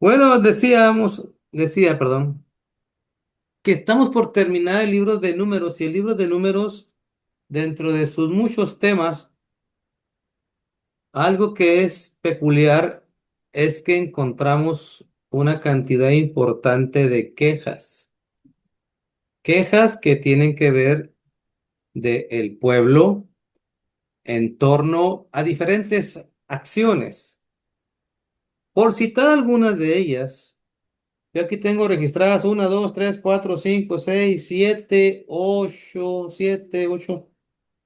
Bueno, perdón, que estamos por terminar el libro de números y el libro de números, dentro de sus muchos temas, algo que es peculiar es que encontramos una cantidad importante de quejas que tienen que ver del pueblo en torno a diferentes acciones. Por citar algunas de ellas. Yo aquí tengo registradas una, 2, 3, 4, 5, 6, 7, 8, 7, 8.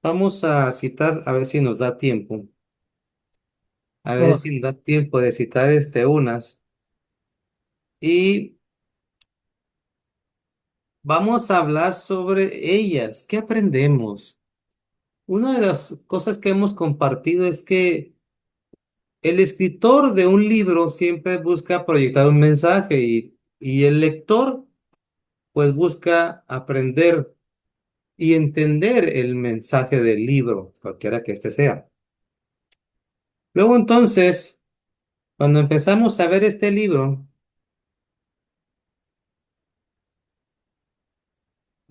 Vamos a citar a ver si nos da tiempo. A ver Oh, si nos da tiempo de citar unas. Y vamos a hablar sobre ellas. ¿Qué aprendemos? Una de las cosas que hemos compartido es que el escritor de un libro siempre busca proyectar un mensaje y el lector pues busca aprender y entender el mensaje del libro, cualquiera que éste sea. Luego entonces, cuando empezamos a ver este libro,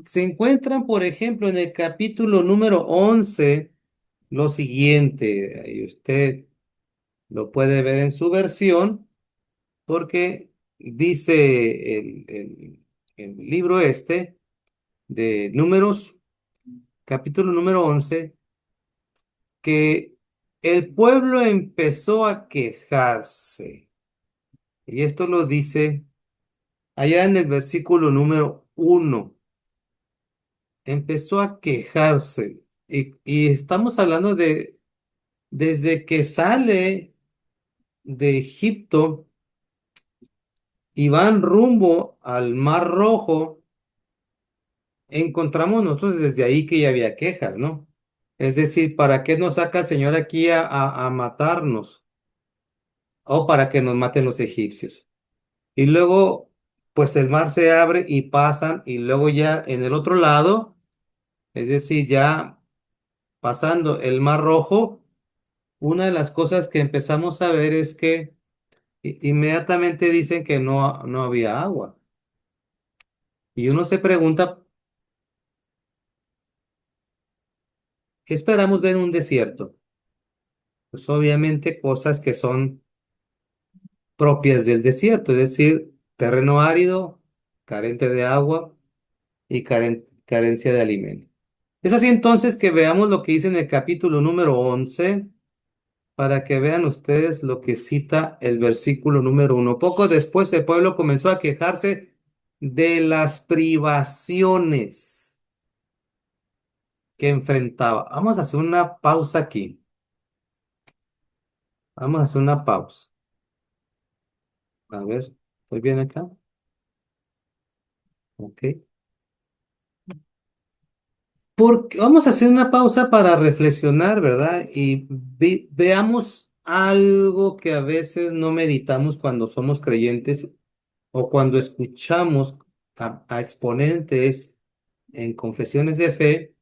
se encuentran, por ejemplo, en el capítulo número 11 lo siguiente, y usted lo puede ver en su versión, porque dice el libro de Números, capítulo número 11, que el pueblo empezó a quejarse. Y esto lo dice allá en el versículo número 1. Empezó a quejarse. Y estamos hablando de desde que sale de Egipto y van rumbo al Mar Rojo, encontramos nosotros desde ahí que ya había quejas, ¿no? Es decir, ¿para qué nos saca el Señor aquí a matarnos? O para que nos maten los egipcios. Y luego, pues el mar se abre y pasan, y luego ya en el otro lado, es decir, ya pasando el Mar Rojo, una de las cosas que empezamos a ver es que inmediatamente dicen que no había agua. Y uno se pregunta, ¿qué esperamos ver en un desierto? Pues obviamente cosas que son propias del desierto, es decir, terreno árido, carente de agua y carencia de alimento. Es así entonces que veamos lo que dice en el capítulo número 11 para que vean ustedes lo que cita el versículo número 1. Poco después el pueblo comenzó a quejarse de las privaciones que enfrentaba. Vamos a hacer una pausa aquí. Vamos a hacer una pausa. A ver, ¿estoy bien acá? Ok. Vamos a hacer una pausa para reflexionar, ¿verdad? Y veamos algo que a veces no meditamos cuando somos creyentes o cuando escuchamos a exponentes en confesiones de fe,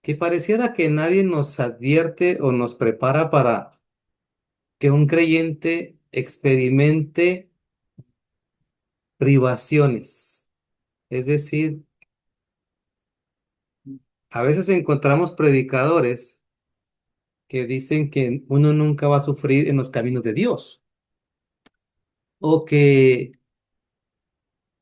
que pareciera que nadie nos advierte o nos prepara para que un creyente experimente privaciones. Es decir, a veces encontramos predicadores que dicen que uno nunca va a sufrir en los caminos de Dios, o que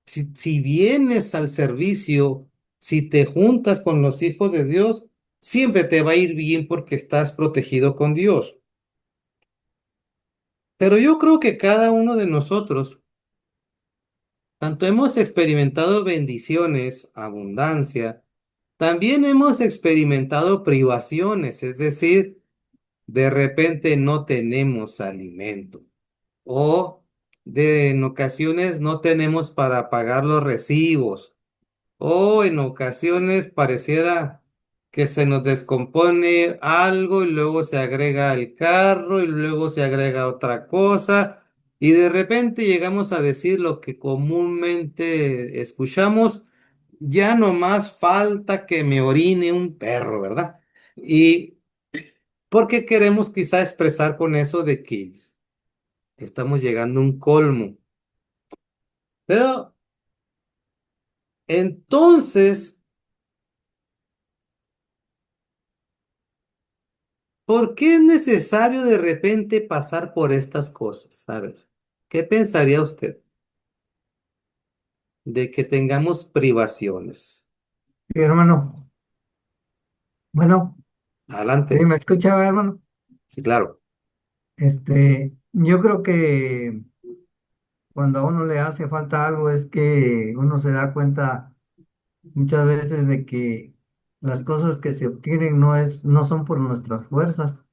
si vienes al servicio, si te juntas con los hijos de Dios, siempre te va a ir bien porque estás protegido con Dios. Pero yo creo que cada uno de nosotros, tanto hemos experimentado bendiciones, abundancia, también hemos experimentado privaciones, es decir, de repente no tenemos alimento o en ocasiones no tenemos para pagar los recibos. O en ocasiones pareciera que se nos descompone algo y luego se agrega el carro y luego se agrega otra cosa y de repente llegamos a decir lo que comúnmente escuchamos, ya no más falta que me orine un perro, ¿verdad? Y porque queremos quizá expresar con eso de que estamos llegando a un colmo. Pero entonces, ¿por qué es necesario de repente pasar por estas cosas? A ver, ¿qué pensaría usted de que tengamos privaciones? Sí, hermano. Bueno, sí, Adelante. ¿me escuchaba, hermano? Sí, claro. Yo creo que cuando a uno le hace falta algo es que uno se da cuenta muchas veces de que las cosas que se obtienen no son por nuestras fuerzas,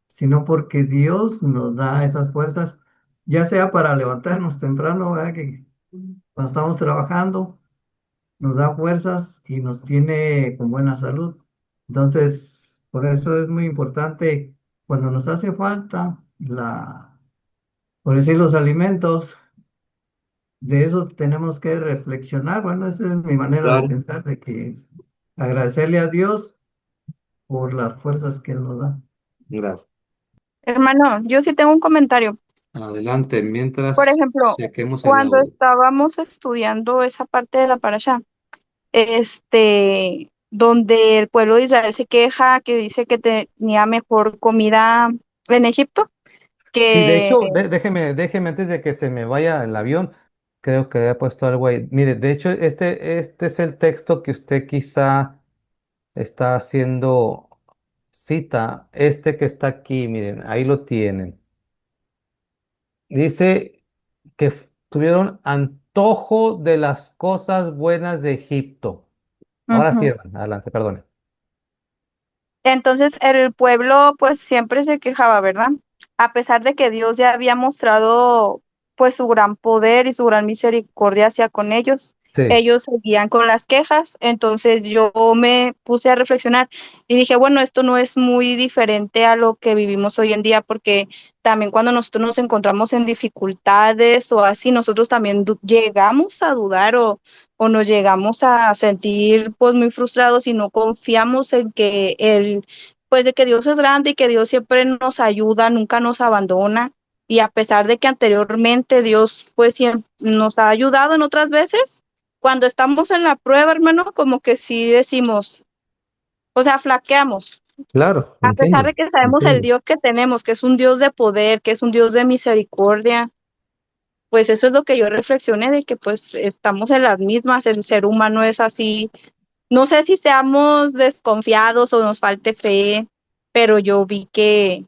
sino porque Dios nos da esas fuerzas, ya sea para levantarnos temprano, ¿verdad? Que cuando estamos trabajando, nos da fuerzas y nos tiene con buena salud. Entonces, por eso es muy importante cuando nos hace falta por decir, los alimentos, de eso tenemos que reflexionar. Bueno, esa es mi manera de Claro. pensar, de que es agradecerle a Dios por las fuerzas que Él nos da. Gracias. Hermano, yo sí tengo un comentario. Adelante, Por mientras ejemplo, chequemos el cuando audio. estábamos estudiando esa parte de la parasha, donde el pueblo de Israel se queja, que dice que tenía mejor comida en Egipto, Sí, de que hecho, déjeme antes de que se me vaya el avión, creo que había puesto algo ahí. Mire, de hecho, este es el texto que usted quizá está haciendo cita, este que está aquí, miren, ahí lo tienen. Dice que tuvieron antojo de las cosas buenas de Egipto. Ahora sí, ujú. hermano, adelante, perdone. Entonces el pueblo pues siempre se quejaba, ¿verdad? A pesar de que Dios ya había mostrado pues su gran poder y su gran misericordia hacia con Sí, ellos seguían con las quejas. Entonces yo me puse a reflexionar y dije, bueno, esto no es muy diferente a lo que vivimos hoy en día, porque también cuando nosotros nos encontramos en dificultades o así, nosotros también llegamos a dudar o nos llegamos a sentir pues muy frustrados y no confiamos en que pues de que Dios es grande y que Dios siempre nos ayuda, nunca nos abandona. Y a pesar de que anteriormente Dios pues siempre nos ha ayudado en otras veces, cuando estamos en la prueba, hermano, como que sí decimos, o sea, flaqueamos. claro, A pesar entiendo, de que sabemos el entiendo. Dios que tenemos, que es un Dios de poder, que es un Dios de misericordia, pues eso es lo que yo reflexioné de que pues estamos en las mismas, el ser humano es así. No sé si seamos desconfiados o nos falte fe, pero yo vi que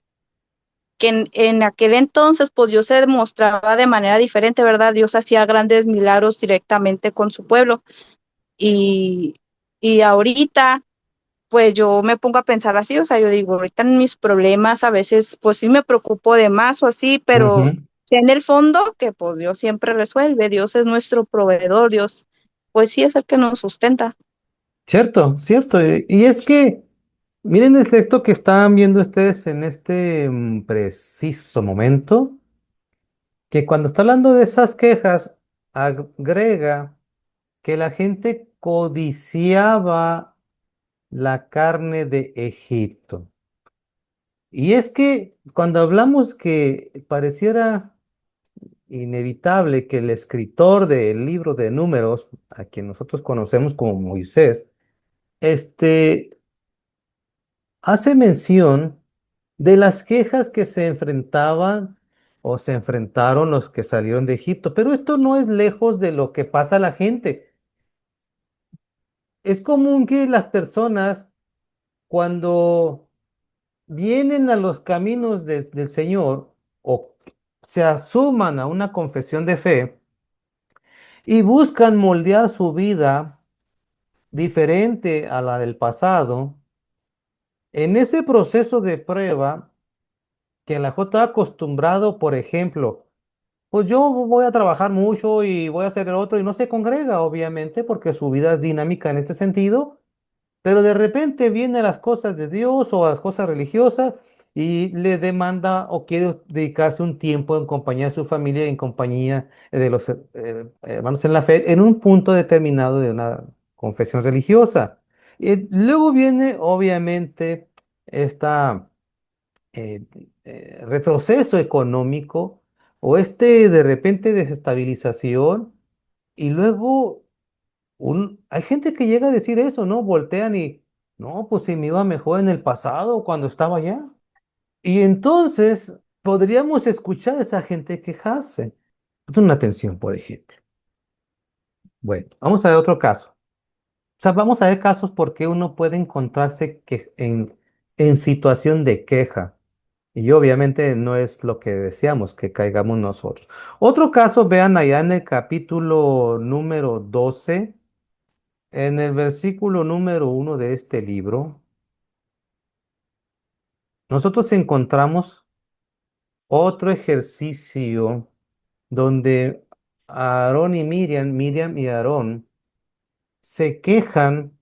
en aquel entonces, pues Dios se demostraba de manera diferente, ¿verdad? Dios hacía grandes milagros directamente con su pueblo. Y, y ahorita, pues yo me pongo a pensar así, o sea, yo digo, ahorita en mis problemas a veces, pues sí me preocupo de más o así, pero Ujú. en el fondo, que pues Dios siempre resuelve, Dios es nuestro proveedor, Dios, pues sí es el que nos sustenta. Cierto, cierto. Y es que, miren el texto que estaban viendo ustedes en este preciso momento, que cuando está hablando de esas quejas, agrega que la gente codiciaba la carne de Egipto. Y es que cuando hablamos que pareciera inevitable que el escritor del libro de Números, a quien nosotros conocemos como Moisés, este, hace mención de las quejas que se enfrentaban o se enfrentaron los que salieron de Egipto. Pero esto no es lejos de lo que pasa a la gente. Es común que las personas, cuando vienen a los caminos del Señor o se asuman a una confesión de fe y buscan moldear su vida diferente a la del pasado, en ese proceso de prueba que la J ha acostumbrado, por ejemplo, pues yo voy a trabajar mucho y voy a hacer el otro y no se congrega, obviamente, porque su vida es dinámica en este sentido. Pero de repente vienen las cosas de Dios o las cosas religiosas y le demanda o quiere dedicarse un tiempo en compañía de su familia, en compañía de los hermanos en la fe, en un punto determinado de una confesión religiosa. Y luego viene, obviamente, esta retroceso económico o este de repente desestabilización, y luego hay gente que llega a decir eso, ¿no? Voltean y, no, pues si me iba mejor en el pasado cuando estaba allá. Y entonces podríamos escuchar a esa gente quejarse. Una atención, por ejemplo. Bueno, vamos a ver otro caso. O sea, vamos a ver casos porque uno puede encontrarse en situación de queja. Y obviamente no es lo que deseamos que caigamos nosotros. Otro caso, vean allá en el capítulo número 12, en el versículo número 1 de este libro, nosotros encontramos otro ejercicio donde Aarón y Miriam y Aarón se quejan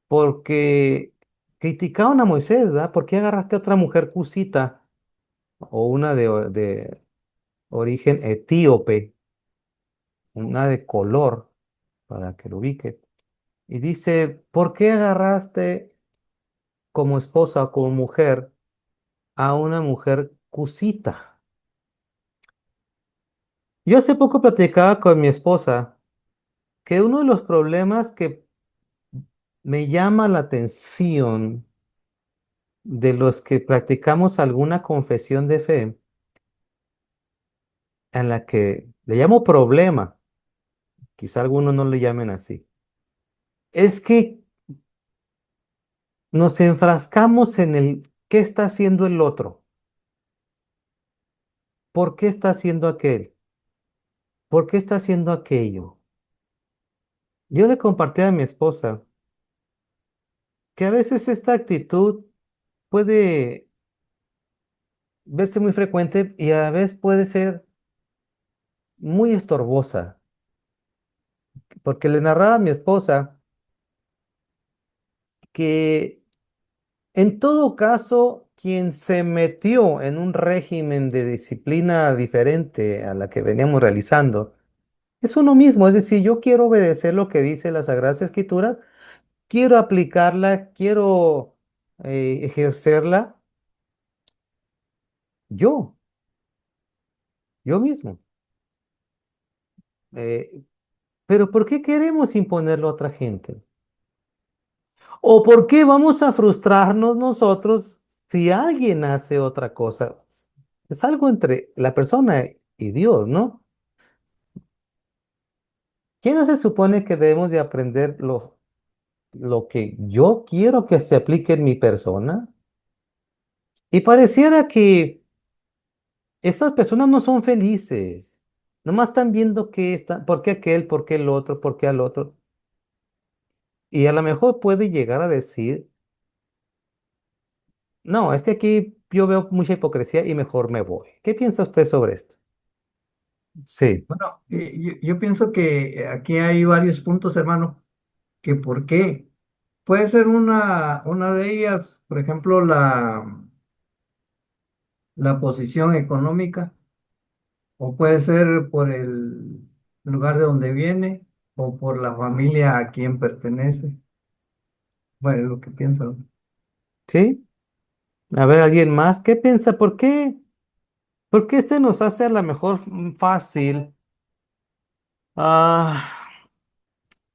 porque criticaban a Moisés, ¿verdad? ¿Por qué agarraste a otra mujer cusita o una de origen etíope, una de color, para que lo ubique? Y dice, ¿por qué agarraste como esposa o como mujer a una mujer cusita? Yo hace poco platicaba con mi esposa que uno de los problemas que me llama la atención de los que practicamos alguna confesión de fe, en la que le llamo problema, quizá algunos no le llamen así, es que nos enfrascamos en el qué está haciendo el otro, por qué está haciendo aquel, por qué está haciendo aquello. Yo le compartí a mi esposa que a veces esta actitud puede verse muy frecuente y a la vez puede ser muy estorbosa, porque le narraba a mi esposa que en todo caso, quien se metió en un régimen de disciplina diferente a la que veníamos realizando, es uno mismo. Es decir, yo quiero obedecer lo que dice la Sagrada Escritura, quiero aplicarla, quiero ejercerla yo, yo mismo. Eh, pero ¿por qué queremos imponerlo a otra gente? ¿O por qué vamos a frustrarnos nosotros si alguien hace otra cosa? Es algo entre la persona y Dios, ¿no? ¿Quién no se supone que debemos de aprender lo que yo quiero que se aplique en mi persona? Y pareciera que estas personas no son felices. Nomás están viendo por qué aquel, por qué el otro, por qué al otro. Y a lo mejor puede llegar a decir, no, es que aquí yo veo mucha hipocresía y mejor me voy. ¿Qué piensa usted sobre esto? Sí, Bueno, yo pienso que aquí hay varios puntos, hermano, que por qué. Puede ser una de ellas, por ejemplo, la posición económica, o puede ser por el lugar de donde viene, o por la familia a quien pertenece. Bueno, es lo que pienso. sí. A ver, ¿alguien más? ¿Qué piensa? ¿Por qué? ¿Por qué este nos hace a lo mejor fácil? Ah,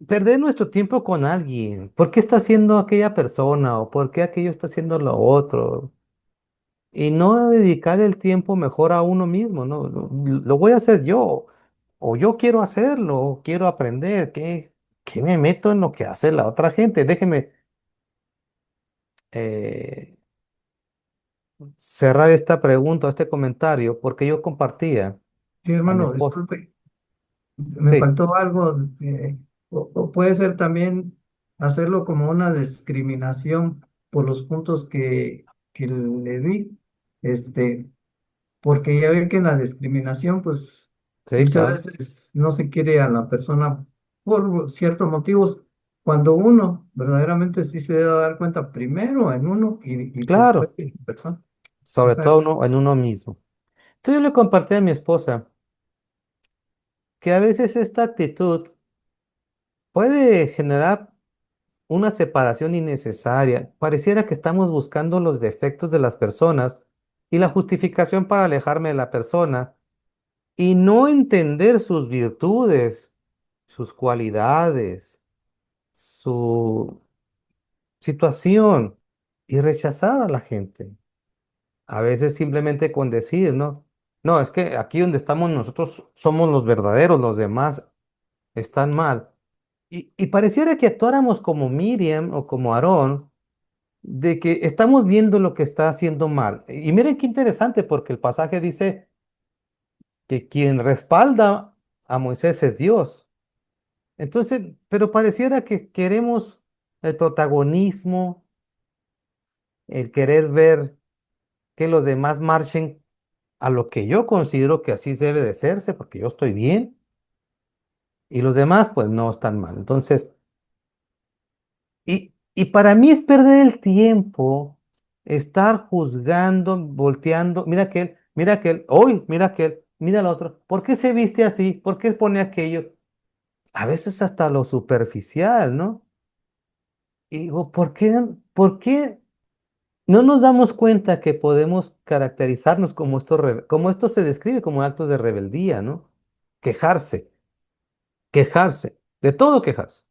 perder nuestro tiempo con alguien. ¿Por qué está haciendo aquella persona? ¿O por qué aquello está haciendo lo otro? Y no dedicar el tiempo mejor a uno mismo, ¿no? Lo voy a hacer yo. O yo quiero hacerlo, o quiero aprender. ¿Qué me meto en lo que hace la otra gente? Déjeme eh, cerrar esta pregunta, este comentario, porque yo compartía Sí, a mi hermano, esposa. disculpe, me Sí, faltó algo, o puede ser también hacerlo como una discriminación por los puntos que le di, porque ya ve que en la discriminación, pues sí, claro. muchas veces no se quiere a la persona por ciertos motivos, cuando uno verdaderamente sí se debe dar cuenta primero en uno y después Claro. en la persona. Sobre Esa- todo en uno mismo. Entonces yo le compartí a mi esposa que a veces esta actitud puede generar una separación innecesaria. Pareciera que estamos buscando los defectos de las personas y la justificación para alejarme de la persona y no entender sus virtudes, sus cualidades, su situación y rechazar a la gente. A veces simplemente con decir, ¿no? No, es que aquí donde estamos nosotros somos los verdaderos, los demás están mal. Y pareciera que actuáramos como Miriam o como Aarón, de que estamos viendo lo que está haciendo mal. Y miren qué interesante, porque el pasaje dice que quien respalda a Moisés es Dios. Entonces, pero pareciera que queremos el protagonismo, el querer ver que los demás marchen a lo que yo considero que así debe de serse, porque yo estoy bien y los demás pues no están mal. Entonces, y para mí es perder el tiempo estar juzgando, volteando, mira aquel, hoy, mira aquel, mira el otro, ¿por qué se viste así? ¿Por qué pone aquello? A veces hasta lo superficial, ¿no? Y digo, por qué no nos damos cuenta que podemos caracterizarnos como como esto se describe como actos de rebeldía, ¿no? Quejarse, quejarse, de todo quejarse.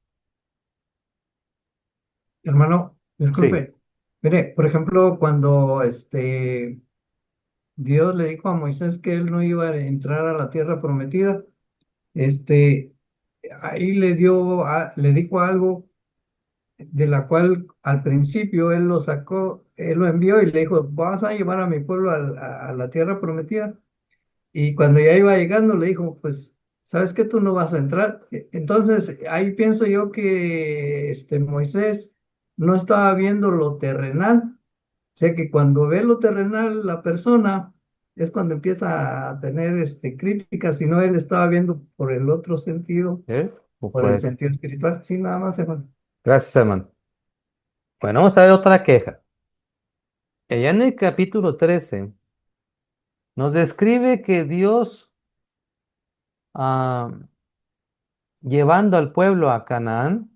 Hermano, Sí. disculpe. Mire, por ejemplo, cuando Dios le dijo a Moisés que él no iba a entrar a la tierra prometida, este, ahí le dijo algo de la cual al principio él lo sacó, él lo envió y le dijo, vas a llevar a mi pueblo a la tierra prometida. Y cuando ya iba llegando le dijo, pues, ¿sabes que tú no vas a entrar? Entonces, ahí pienso yo que Moisés no estaba viendo lo terrenal. O sea que cuando ve lo terrenal la persona es cuando empieza a tener críticas, si no él estaba viendo por el otro sentido, ¿Eh? por el Pues, sentido espiritual. Sí, nada más, hermano. gracias, hermano. Bueno, vamos a ver otra queja. Allá en el capítulo 13 nos describe que Dios, ah, llevando al pueblo a Canaán,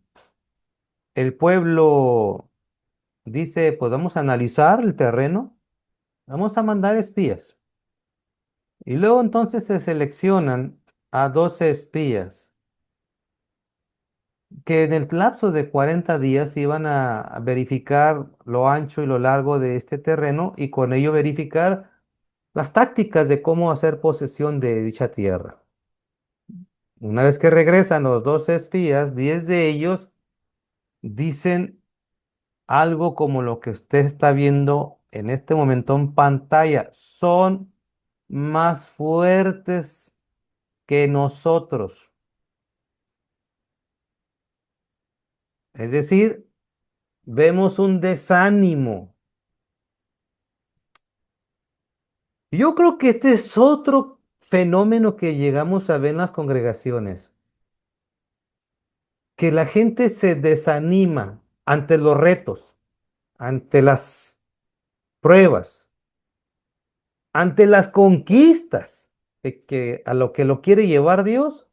el pueblo dice, pues vamos a analizar el terreno, vamos a mandar espías. Y luego entonces se seleccionan a 12 espías que en el lapso de 40 días iban a verificar lo ancho y lo largo de este terreno y con ello verificar las tácticas de cómo hacer posesión de dicha tierra. Una vez que regresan los 12 espías, 10 de ellos dicen algo como lo que usted está viendo en este momento en pantalla. Son más fuertes que nosotros. Es decir, vemos un desánimo. Yo creo que este es otro fenómeno que llegamos a ver en las congregaciones, que la gente se desanima ante los retos, ante las pruebas, ante las conquistas a lo que lo quiere llevar Dios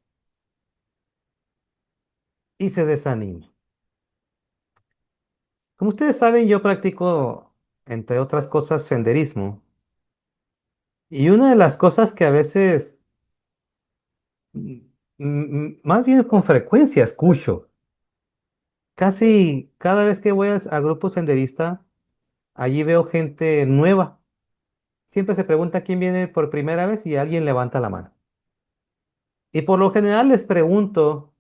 y se desanima. Como ustedes saben, yo practico, entre otras cosas, senderismo. Y una de las cosas que a veces, mm, más bien con frecuencia escucho, casi cada vez que voy a grupo senderista, allí veo gente nueva. Siempre se pregunta quién viene por primera vez y alguien levanta la mano. Y por lo general les pregunto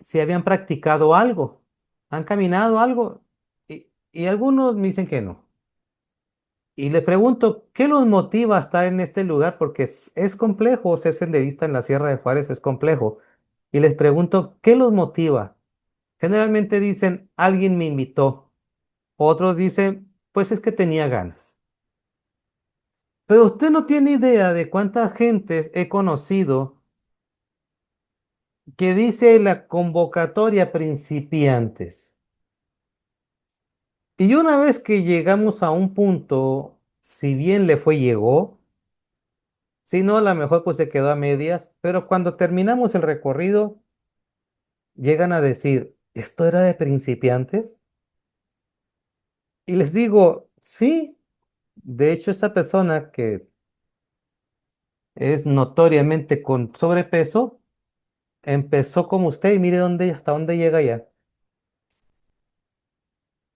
si habían practicado algo, han caminado algo, y algunos me dicen que no. Y les pregunto, ¿qué los motiva a estar en este lugar? Porque es complejo ser senderista en la Sierra de Juárez, es complejo. Y les pregunto, ¿qué los motiva? Generalmente dicen, alguien me invitó. Otros dicen, pues es que tenía ganas. Pero usted no tiene idea de cuántas gentes he conocido que dice la convocatoria principiantes. Y una vez que llegamos a un punto, si bien le fue, llegó, si no, a lo mejor pues se quedó a medias, pero cuando terminamos el recorrido, llegan a decir, ¿esto era de principiantes? Y les digo, sí, de hecho esa persona que es notoriamente con sobrepeso, empezó como usted y mire hasta dónde llega ya.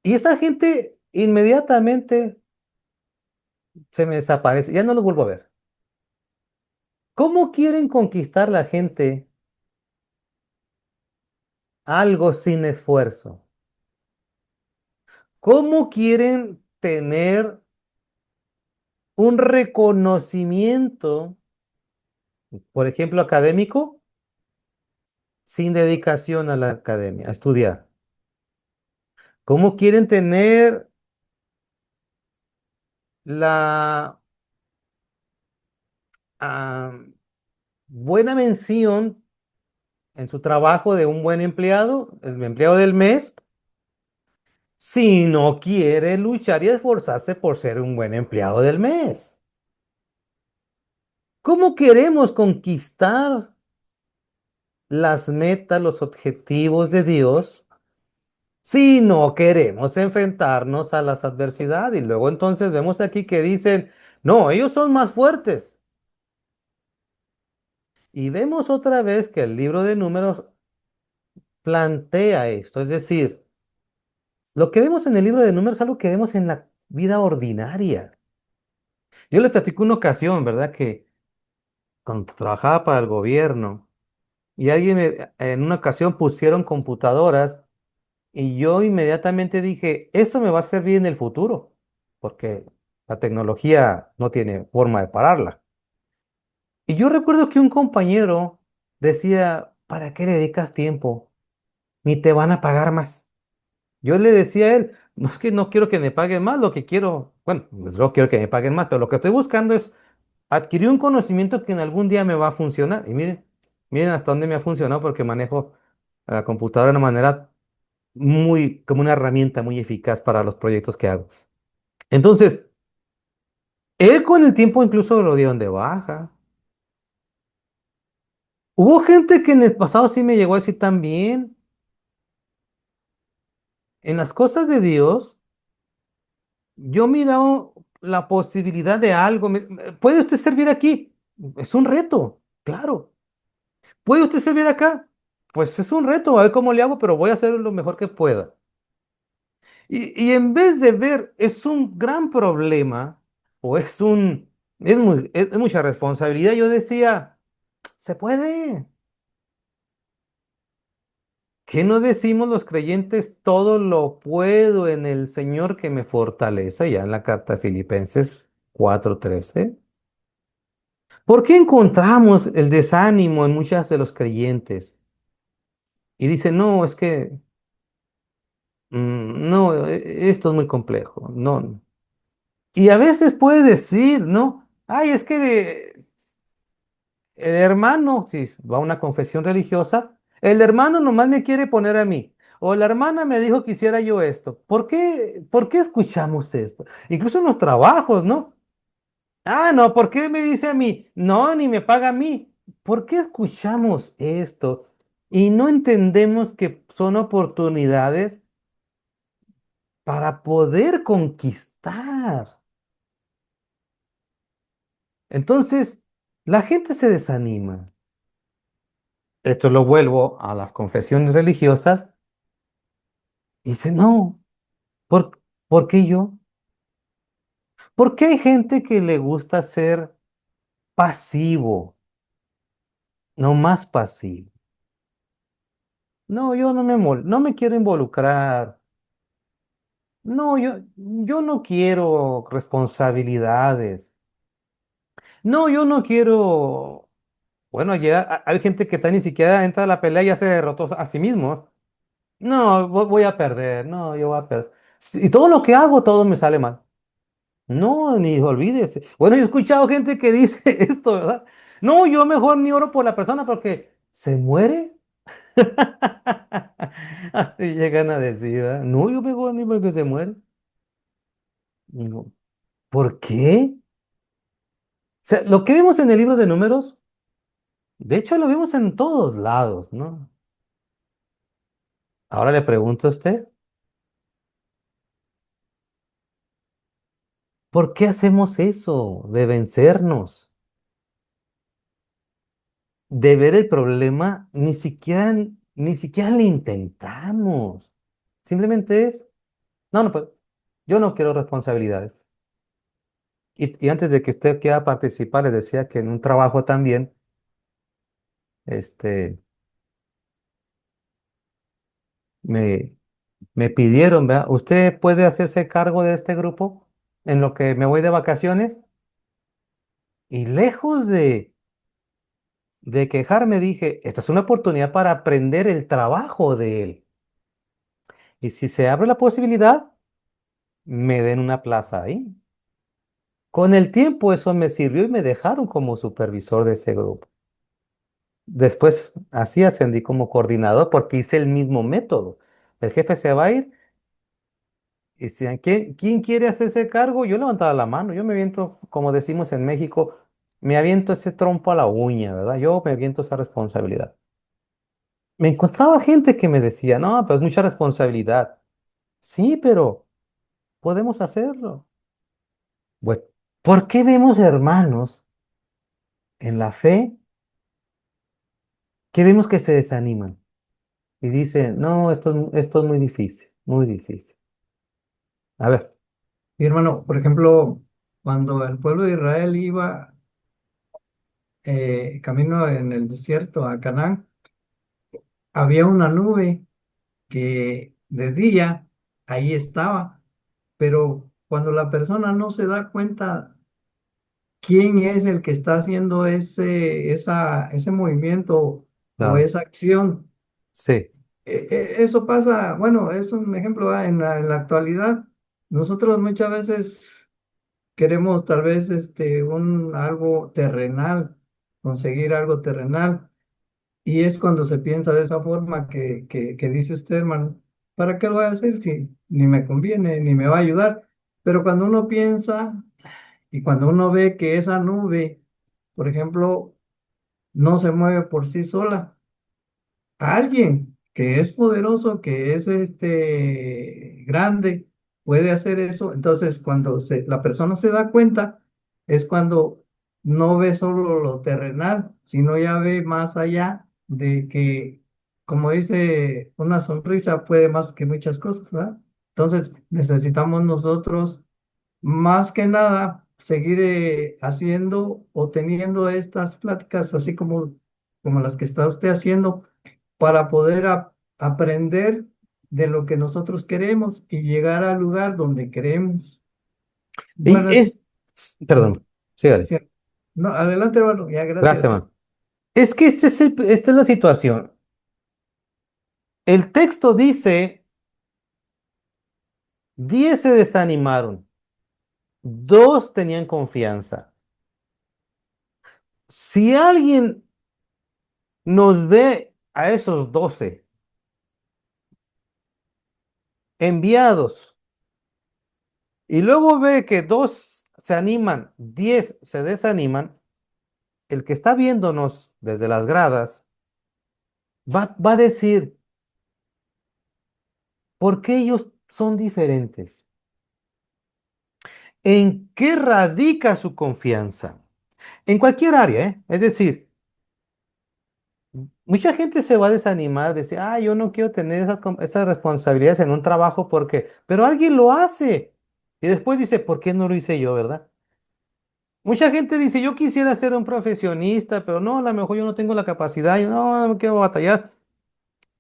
Y esa gente inmediatamente se me desaparece, ya no los vuelvo a ver. ¿Cómo quieren conquistar la gente algo sin esfuerzo? ¿Cómo quieren tener un reconocimiento, por ejemplo, académico, sin dedicación a la academia, a estudiar? ¿Cómo quieren tener la ah, buena mención en su trabajo de un buen empleado, el empleado del mes, si no quiere luchar y esforzarse por ser un buen empleado del mes? ¿Cómo queremos conquistar las metas, los objetivos de Dios si no queremos enfrentarnos a las adversidades? Y luego entonces vemos aquí que dicen, no, ellos son más fuertes. Y vemos otra vez que el libro de Números plantea esto, es decir, lo que vemos en el libro de Números es algo que vemos en la vida ordinaria. Yo le platico una ocasión, ¿verdad? Que cuando trabajaba para el gobierno y en una ocasión pusieron computadoras y yo inmediatamente dije, eso me va a servir en el futuro, porque la tecnología no tiene forma de pararla. Y yo recuerdo que un compañero decía, ¿para qué le dedicas tiempo? Ni te van a pagar más. Yo le decía a él, no es que no quiero que me paguen más, lo que quiero, bueno, desde luego quiero que me paguen más, pero lo que estoy buscando es adquirir un conocimiento que en algún día me va a funcionar. Y miren, miren hasta dónde me ha funcionado porque manejo la computadora de una manera muy, como una herramienta muy eficaz para los proyectos que hago. Entonces, él con el tiempo incluso lo dieron de baja. Hubo gente que en el pasado sí me llegó a decir también, en las cosas de Dios, yo miro la posibilidad de algo. ¿Puede usted servir aquí? Es un reto, claro. ¿Puede usted servir acá? Pues es un reto, a ver cómo le hago, pero voy a hacer lo mejor que pueda. Y en vez de ver, es un gran problema o es mucha responsabilidad, yo decía, se puede. ¿Qué no decimos los creyentes? Todo lo puedo en el Señor que me fortalece, ya en la carta de Filipenses 4:13. ¿Por qué encontramos el desánimo en muchas de los creyentes? Y dicen, no, es que, no, esto es muy complejo, no. Y a veces puede decir, ¿no? Ay, es que el hermano, si va a una confesión religiosa, el hermano nomás me quiere poner a mí. O la hermana me dijo que hiciera yo esto. Por qué escuchamos esto? Incluso en los trabajos, ¿no? Ah, no, ¿por qué me dice a mí? No, ni me paga a mí. ¿Por qué escuchamos esto? Y no entendemos que son oportunidades para poder conquistar. Entonces, la gente se desanima. Esto lo vuelvo a las confesiones religiosas. Y dice, no, ¿por, ¿por qué yo? ¿Por qué hay gente que le gusta ser pasivo, no más pasivo? No, yo no me quiero involucrar. No, yo no quiero responsabilidades. No, yo no quiero. Bueno, hay gente que está ni siquiera entra a la pelea y ya se derrotó a sí mismo. No, voy a perder. No, yo voy a perder. Y todo lo que hago, todo me sale mal. No, ni olvídese. Bueno, yo he escuchado gente que dice esto, ¿verdad? No, yo mejor ni oro por la persona porque se muere. Así llegan a decir, ¿verdad? No, yo mejor ni porque se muere. No. ¿Por qué? O sea, lo que vemos en el libro de Números, de hecho lo vemos en todos lados, ¿no? Ahora le pregunto a usted, ¿por qué hacemos eso de vencernos? de ver el problema, ni siquiera lo intentamos. Simplemente es, no, no, pues, yo no quiero responsabilidades. Y antes de que usted quiera participar, les decía que en un trabajo también, este, me, me pidieron, ¿verdad? ¿Usted puede hacerse cargo de este grupo en lo que me voy de vacaciones? Y lejos de quejarme, dije, esta es una oportunidad para aprender el trabajo de él. Y si se abre la posibilidad, me den una plaza ahí. Con el tiempo eso me sirvió y me dejaron como supervisor de ese grupo. Después así ascendí como coordinador porque hice el mismo método. El jefe se va a ir y decían, ¿quién quiere hacerse cargo? Yo levantaba la mano, yo me aviento, como decimos en México, me aviento ese trompo a la uña, ¿verdad? Yo me aviento esa responsabilidad. Me encontraba gente que me decía, no, pues mucha responsabilidad. Sí, pero podemos hacerlo. Bueno, ¿por qué vemos hermanos en la fe que vemos que se desaniman y dicen, no, esto es muy difícil, muy difícil? A ver, Y hermano, por ejemplo, cuando el pueblo de Israel iba camino en el desierto a Canaán, había una nube que de día ahí estaba, pero cuando la persona no se da cuenta quién es el que está haciendo ese movimiento o claro, esa acción, sí, eso pasa, bueno, es un ejemplo en la actualidad. Nosotros muchas veces queremos tal vez algo terrenal, conseguir algo terrenal. Y es cuando se piensa de esa forma que dice usted, hermano, ¿para qué lo voy a hacer si ni me conviene, ni me va a ayudar? Pero cuando uno piensa y cuando uno ve que esa nube, por ejemplo, no se mueve por sí sola, alguien que es poderoso, que es grande, puede hacer eso. Entonces, cuando la persona se da cuenta, es cuando no ve solo lo terrenal, sino ya ve más allá de que, como dice, una sonrisa puede más que muchas cosas, ¿verdad? Entonces, necesitamos nosotros, más que nada, seguir haciendo o teniendo estas pláticas, así como las que está usted haciendo para poder aprender de lo que nosotros queremos y llegar al lugar donde queremos. y Bueno, es, perdón, sígale, sí. No, adelante, hermano, ya, gracias, gracias. hermano. Es que esta es la situación. El texto dice, 10 se desanimaron, 2 tenían confianza. Si alguien nos ve a esos 12 enviados y luego ve que 2 se animan, 10 se desaniman, el que está viéndonos desde las gradas va a decir, ¿por qué ellos son diferentes? ¿En qué radica su confianza? En cualquier área, ¿eh? Es decir, mucha gente se va a desanimar, decir, ah, yo no quiero tener esas responsabilidades en un trabajo porque, pero alguien lo hace. Y después dice, ¿por qué no lo hice yo, verdad? Mucha gente dice, yo quisiera ser un profesionista, pero no, a lo mejor yo no tengo la capacidad, y no, no quiero batallar,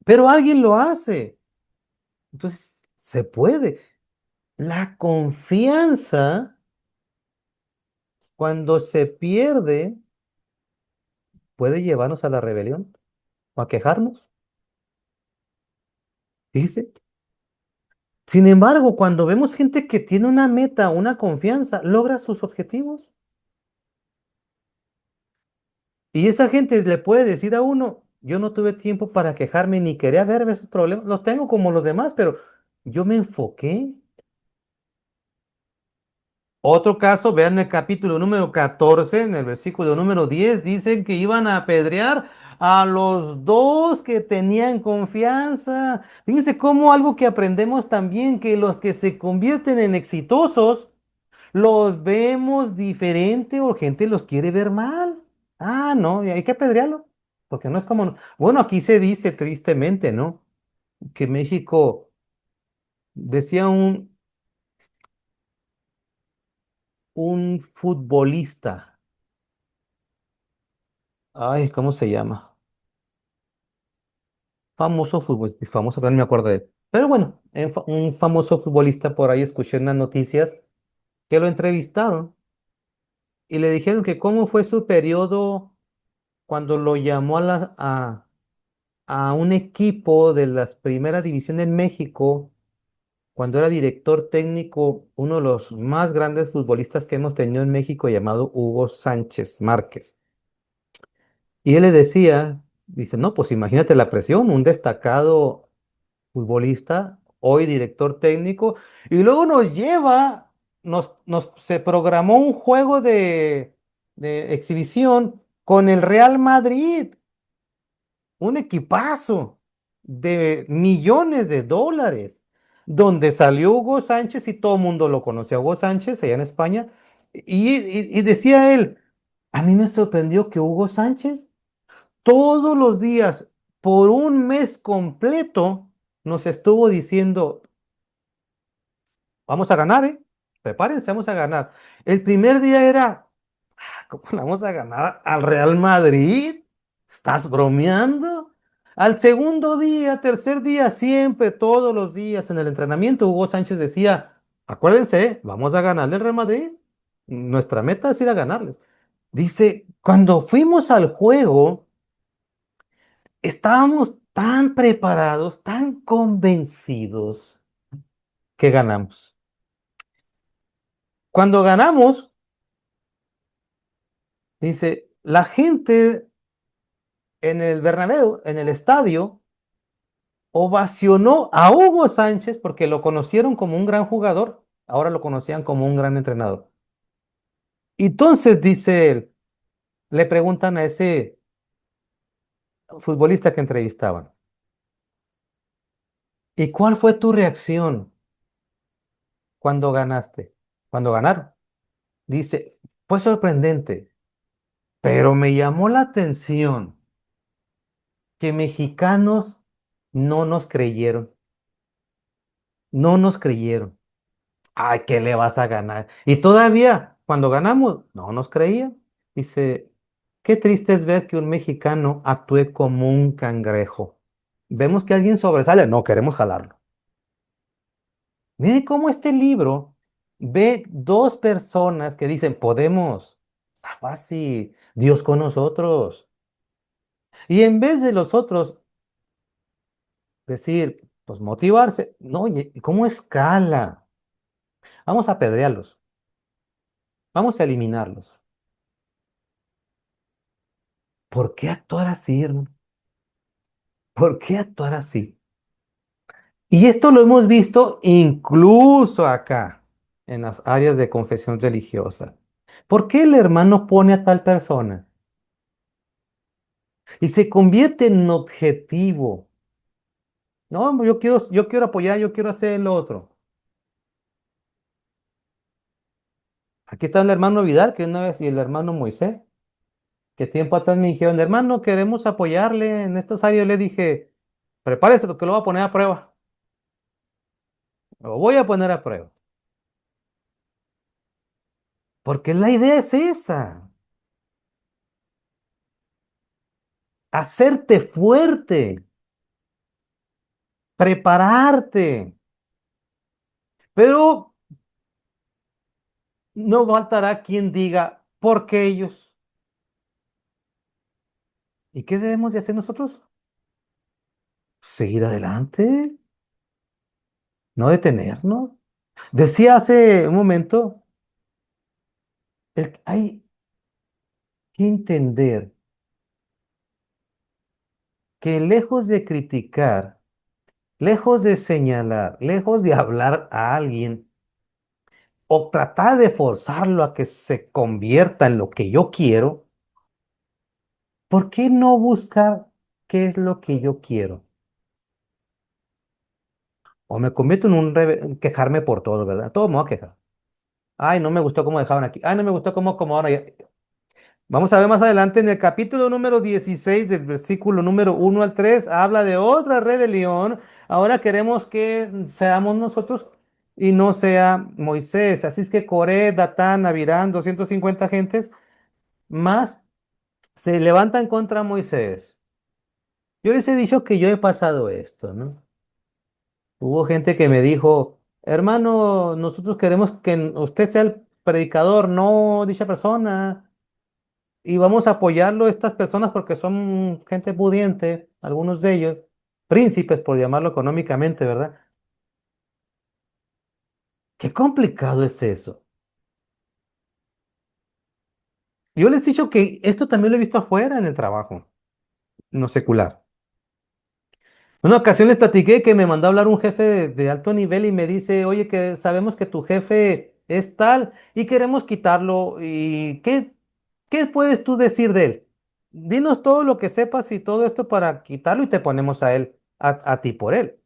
pero alguien lo hace. Entonces, se puede. La confianza, cuando se pierde, puede llevarnos a la rebelión o a quejarnos. Fíjese. Sin embargo, cuando vemos gente que tiene una meta, una confianza, logra sus objetivos. Y esa gente le puede decir a uno, yo no tuve tiempo para quejarme ni quería ver esos problemas. Los tengo como los demás, pero yo me enfoqué. Otro caso, vean el capítulo número 14, en el versículo número 10, dicen que iban a apedrear a los 2 que tenían confianza. Fíjense cómo algo que aprendemos también, que los que se convierten en exitosos, los vemos diferente o gente los quiere ver mal. Ah, no, y hay que apedrearlo. porque no es como, bueno, aquí se dice tristemente, ¿no? Que México, decía un futbolista, ay, ¿cómo se llama? Famoso fútbol, famoso, pero no me acuerdo de él. Pero bueno, un famoso futbolista por ahí escuché en las noticias que lo entrevistaron y le dijeron que cómo fue su periodo cuando lo llamó a un equipo de las primeras divisiones en México, cuando era director técnico, uno de los más grandes futbolistas que hemos tenido en México, llamado Hugo Sánchez Márquez. Y él le decía, dice, no, pues imagínate la presión, un destacado futbolista, hoy director técnico, y luego nos lleva, se programó un juego de exhibición con el Real Madrid, un equipazo de millones de dólares, donde salió Hugo Sánchez y todo el mundo lo conocía, Hugo Sánchez allá en España, y decía él, a mí me sorprendió que Hugo Sánchez todos los días, por un mes completo, nos estuvo diciendo, vamos a ganar, ¿eh? Prepárense, vamos a ganar. El primer día era, ¿cómo le vamos a ganar al Real Madrid? ¿Estás bromeando? Al segundo día, tercer día, siempre, todos los días en el entrenamiento, Hugo Sánchez decía, acuérdense, vamos a ganarle al Real Madrid. Nuestra meta es ir a ganarles. Dice, cuando fuimos al juego, estábamos tan preparados, tan convencidos que ganamos. Cuando ganamos, dice, la gente en el Bernabéu, en el estadio, ovacionó a Hugo Sánchez porque lo conocieron como un gran jugador, ahora lo conocían como un gran entrenador. Y entonces, dice él, le preguntan a ese futbolista que entrevistaban, ¿y cuál fue tu reacción cuando ganaste? Cuando ganaron. Dice, fue sorprendente, pero me llamó la atención que mexicanos no nos creyeron, no nos creyeron. Ay, ¿qué le vas a ganar? Y todavía, cuando ganamos, no nos creían. Dice, qué triste es ver que un mexicano actúe como un cangrejo. Vemos que alguien sobresale, no queremos jalarlo. Mire cómo este libro ve dos personas que dicen, podemos, está fácil, Dios con nosotros. Y en vez de los otros decir, pues motivarse, no, oye, ¿cómo escala? Vamos a apedrearlos, vamos a eliminarlos. ¿Por qué actuar así, hermano? ¿Por qué actuar así? Y esto lo hemos visto incluso acá, en las áreas de confesión religiosa. ¿Por qué el hermano pone a tal persona y se convierte en objetivo? No, yo quiero apoyar, yo quiero hacer lo otro. Aquí está el hermano Vidal, que una vez, y el hermano Moisés, que tiempo atrás me dijeron, hermano, queremos apoyarle en estas áreas. Yo le dije, prepárese porque lo voy a poner a prueba. Lo voy a poner a prueba. Porque la idea es esa, hacerte fuerte, prepararte. Pero no faltará quien diga, ¿por qué ellos? ¿Y qué debemos de hacer nosotros? Seguir adelante, no detenernos. Decía hace un momento, hay que entender que lejos de criticar, lejos de señalar, lejos de hablar a alguien o tratar de forzarlo a que se convierta en lo que yo quiero, ¿por qué no buscar qué es lo que yo quiero? O me convierto en en quejarme por todo, ¿verdad? Todo me voy a quejar. Ay, no me gustó cómo dejaban aquí. Ay, no me gustó cómo ahora. Vamos a ver más adelante en el capítulo número 16 del versículo número 1 al 3 habla de otra rebelión. Ahora queremos que seamos nosotros y no sea Moisés. Así es que Coré, Datán, Abirán, 250 gentes más se levantan contra Moisés. Yo les he dicho que yo he pasado esto, ¿no? Hubo gente que me dijo, hermano, nosotros queremos que usted sea el predicador, no dicha persona. Y vamos a apoyarlo a estas personas porque son gente pudiente, algunos de ellos, príncipes por llamarlo económicamente, ¿verdad? Qué complicado es eso. Yo les he dicho que esto también lo he visto afuera en el trabajo, no secular. Una ocasión les platiqué que me mandó a hablar un jefe de alto nivel y me dice, oye, que sabemos que tu jefe es tal y queremos quitarlo. ¿Y qué puedes tú decir de él? Dinos todo lo que sepas y todo esto para quitarlo y te ponemos a él, a ti por él.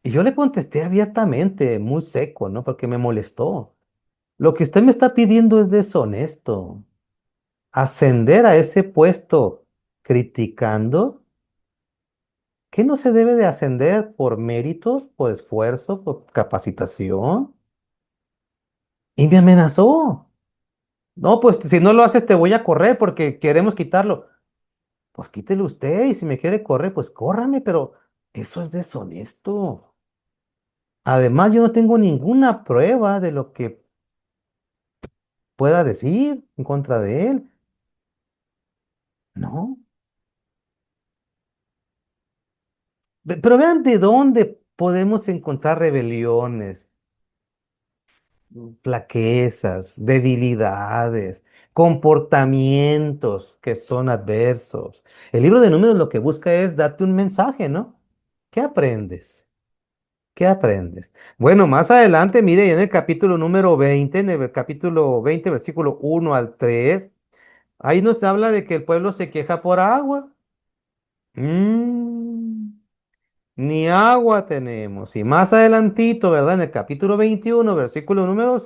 Y yo le contesté abiertamente, muy seco, ¿no? Porque me molestó. Lo que usted me está pidiendo es deshonesto. Ascender a ese puesto criticando, ¿qué no se debe de ascender por méritos, por esfuerzo, por capacitación? Y me amenazó. No, pues si no lo haces te voy a correr porque queremos quitarlo. Pues quítelo usted y si me quiere correr, pues córrame, pero eso es deshonesto. Además, yo no tengo ninguna prueba de lo que pueda decir en contra de él. No. Pero vean de dónde podemos encontrar rebeliones, flaquezas, debilidades, comportamientos que son adversos. El libro de Números lo que busca es darte un mensaje, ¿no? ¿Qué aprendes? ¿Qué aprendes? Bueno, más adelante, mire, en el capítulo número 20, en el capítulo 20, versículo 1 al 3, ahí nos habla de que el pueblo se queja por agua. Mm, Ni agua tenemos. Y más adelantito, ¿verdad? En el capítulo 21, versículo número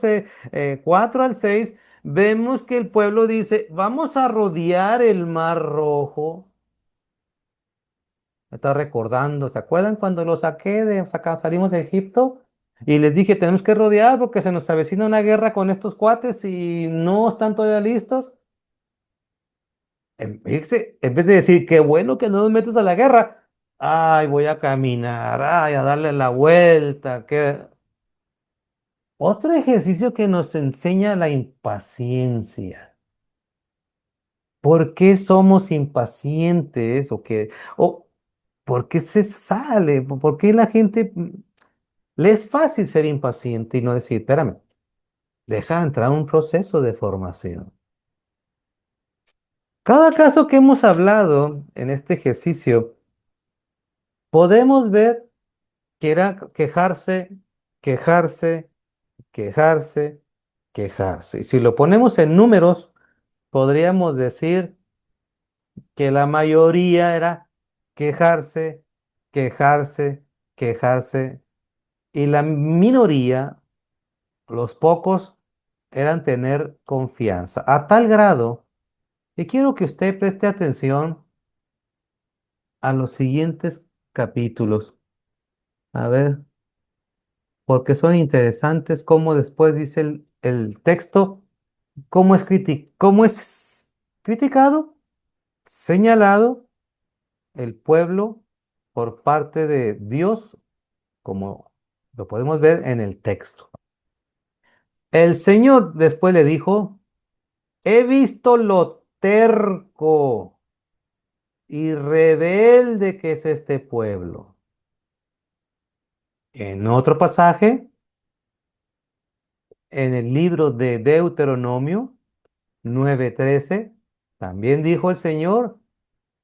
4 al 6, vemos que el pueblo dice, vamos a rodear el mar rojo. Me está recordando, ¿se acuerdan cuando lo saqué salimos de Egipto? Y les dije, tenemos que rodear porque se nos avecina una guerra con estos cuates y no están todavía listos. En vez de decir, qué bueno que no nos metes a la guerra, ay, voy a caminar, ay, a darle la vuelta. Otro ejercicio que nos enseña la impaciencia. ¿Por qué somos impacientes? O por qué se sale? ¿Por qué la gente le es fácil ser impaciente y no decir, espérame, deja entrar un proceso de formación? Cada caso que hemos hablado en este ejercicio, podemos ver que era quejarse, quejarse, quejarse, quejarse. Y si lo ponemos en números, podríamos decir que la mayoría era quejarse, quejarse, quejarse, y la minoría, los pocos, eran tener confianza, a tal grado, y quiero que usted preste atención a los siguientes capítulos, a ver, porque son interesantes, cómo después dice el texto, cómo es criticado, señalado el pueblo por parte de Dios, como lo podemos ver en el texto. El Señor después le dijo, he visto lo terco y rebelde que es este pueblo. En otro pasaje, en el libro de Deuteronomio 9:13, también dijo el Señor,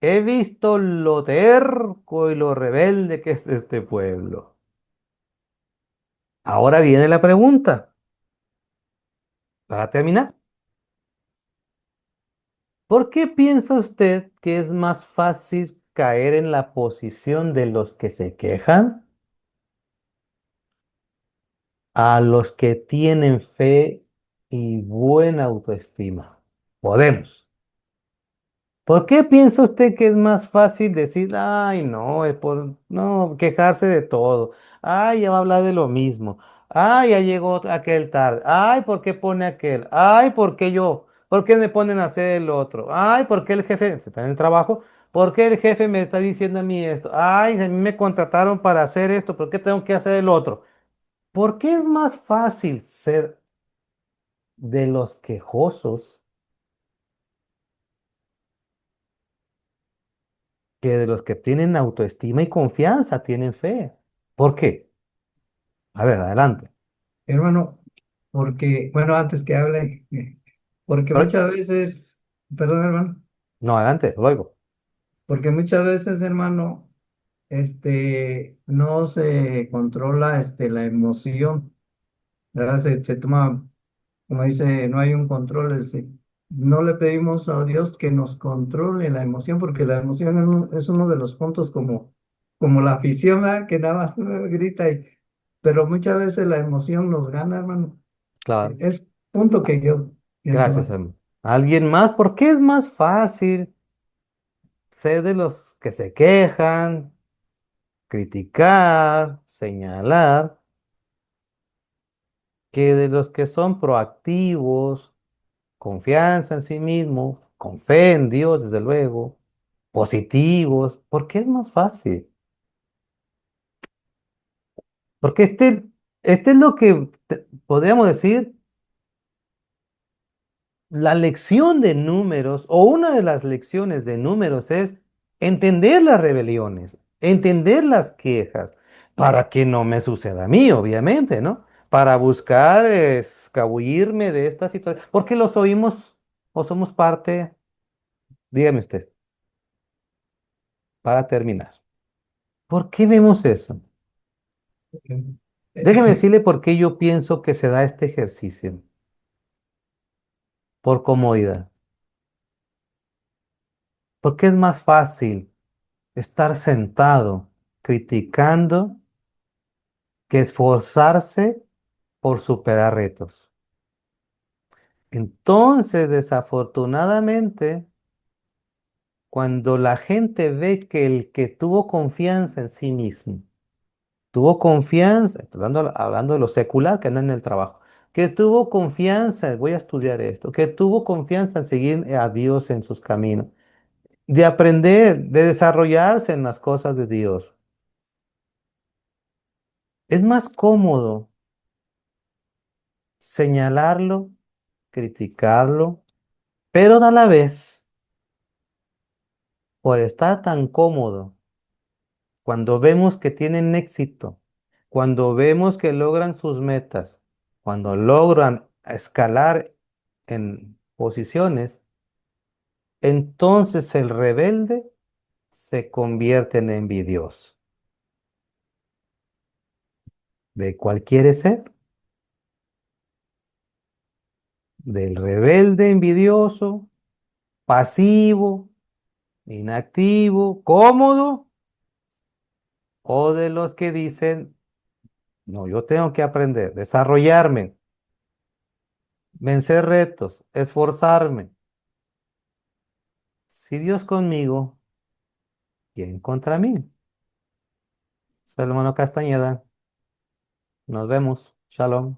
he visto lo terco y lo rebelde que es este pueblo. Ahora viene la pregunta, para terminar. ¿Por qué piensa usted que es más fácil caer en la posición de los que se quejan a los que tienen fe y buena autoestima? Podemos. ¿Por qué piensa usted que es más fácil decir, ay, no, es por no quejarse de todo? Ay, ya va a hablar de lo mismo. Ay, ya llegó aquel tarde. Ay, ¿por qué pone aquel? Ay, ¿por qué yo? ¿Por qué me ponen a hacer el otro? Ay, ¿por qué el jefe se está en el trabajo? ¿Por qué el jefe me está diciendo a mí esto? Ay, a mí me contrataron para hacer esto, ¿por qué tengo que hacer el otro? ¿Por qué es más fácil ser de los quejosos que de los que tienen autoestima y confianza, tienen fe? ¿Por qué? A ver, adelante. Hermano, porque, bueno, antes que hable, porque Pero- muchas veces, perdón, hermano, no, adelante, luego. porque muchas veces, hermano, no se controla, la emoción, ¿verdad? Se toma, como dice, no hay un control, no le pedimos a Dios que nos controle la emoción, porque la emoción es uno de los puntos como la afición, ¿verdad? Que nada más grita, pero muchas veces la emoción nos gana, hermano. Claro. Es punto que yo pienso, Gracias, ¿va? hermano. ¿Alguien más? ¿Por qué es más fácil ser de los que se quejan, criticar, señalar, que de los que son proactivos, confianza en sí mismos, con fe en Dios, desde luego, positivos? ¿Por qué es más fácil? Porque este es lo que podríamos decir la lección de números, o una de las lecciones de números es entender las rebeliones, entender las quejas, para que no me suceda a mí, obviamente, ¿no? Para buscar escabullirme de esta situación, porque los oímos o somos parte, dígame usted, para terminar. ¿Por qué vemos eso? Déjeme decirle por qué yo pienso que se da este ejercicio, por comodidad, porque es más fácil estar sentado criticando que esforzarse por superar retos. Entonces, desafortunadamente, cuando la gente ve que el que tuvo confianza en sí mismo, tuvo confianza, estoy hablando de lo secular que anda en el trabajo, que tuvo confianza, voy a estudiar esto, que tuvo confianza en seguir a Dios en sus caminos, de aprender, de desarrollarse en las cosas de Dios. Es más cómodo señalarlo, criticarlo, pero a la vez, por estar tan cómodo, cuando vemos que tienen éxito, cuando vemos que logran sus metas, cuando logran escalar en posiciones, entonces el rebelde se convierte en envidioso. ¿De cuál quiere ser? Del rebelde envidioso, pasivo, inactivo, cómodo, o de los que dicen, no, yo tengo que aprender, desarrollarme, vencer retos, esforzarme. Si Dios conmigo, ¿quién contra mí? Soy el hermano Castañeda. Nos vemos. Shalom.